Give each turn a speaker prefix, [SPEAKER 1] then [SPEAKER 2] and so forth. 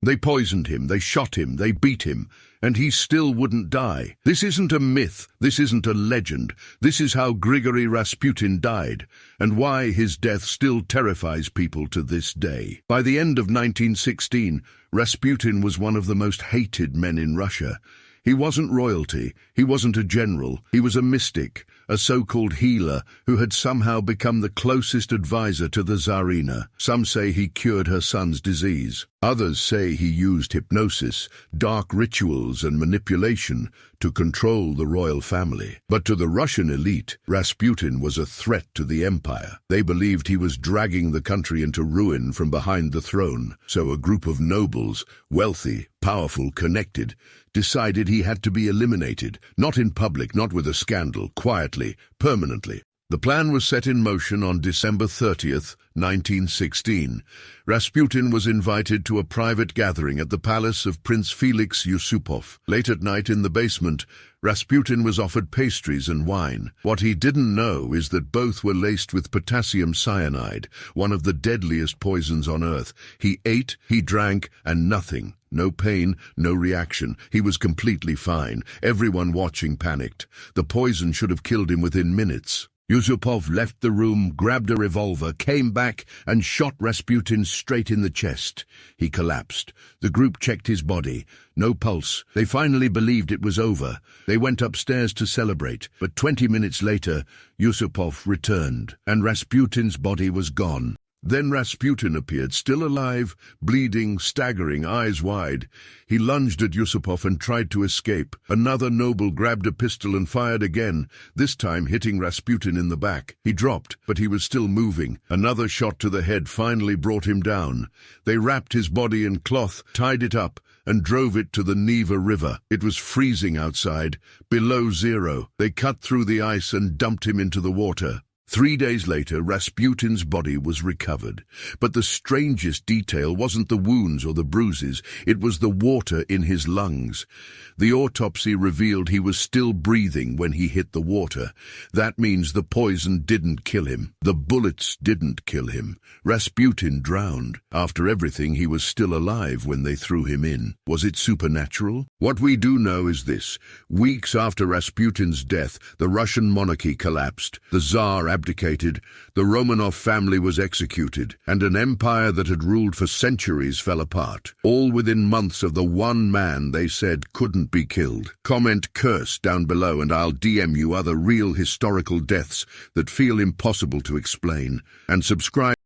[SPEAKER 1] They poisoned him, they shot him, they beat him, and he still wouldn't die. This isn't a myth, this isn't a legend. This is how Grigori Rasputin died, and why his death still terrifies people to this day. By the end of 1916, Rasputin was one of the most hated men in Russia. He wasn't royalty, he wasn't a general, he was a mystic, a so-called healer who had somehow become the closest advisor to the Tsarina. Some say he cured her son's disease. Others say he used hypnosis, dark rituals and manipulation to control the royal family. But to the Russian elite, Rasputin was a threat to the empire. They believed he was dragging the country into ruin from behind the throne. So a group of nobles, wealthy, powerful, connected, decided he had to be eliminated, not in public, not with a scandal, quietly, permanently. The plan was set in motion on December 30th, 1916. Rasputin was invited to a private gathering at the palace of Prince Felix Yusupov. Late at night in the basement, Rasputin was offered pastries and wine. What he didn't know is that both were laced with potassium cyanide, one of the deadliest poisons on earth. He ate, he drank, and nothing. No pain, no reaction. He was completely fine. Everyone watching panicked. The poison should have killed him within minutes. Yusupov left the room, grabbed a revolver, came back, and shot Rasputin straight in the chest. He collapsed. The group checked his body. No pulse. They finally believed it was over. They went upstairs to celebrate, but 20 minutes later, Yusupov returned, and Rasputin's body was gone. Then Rasputin appeared, still alive, bleeding, staggering, eyes wide. He lunged at Yusupov and tried to escape. Another noble grabbed a pistol and fired again, this time hitting Rasputin in the back. He dropped, but he was still moving. Another shot to the head finally brought him down. They wrapped his body in cloth, tied it up, and drove it to the Neva River. It was freezing outside, below zero. They cut through the ice and dumped him into the water. 3 days later, Rasputin's body was recovered. But the strangest detail wasn't the wounds or the bruises, it was the water in his lungs. The autopsy revealed he was still breathing when he hit the water. That means the poison didn't kill him. The bullets didn't kill him. Rasputin drowned. After everything, he was still alive when they threw him in. Was it supernatural? What we do know is this. Weeks after Rasputin's death, the Russian monarchy collapsed. The Tsar abdicated, the Romanov family was executed, and an empire that had ruled for centuries fell apart, all within months of the one man they said couldn't be killed. Comment curse down below and I'll DM you other real historical deaths that feel impossible to explain. And subscribe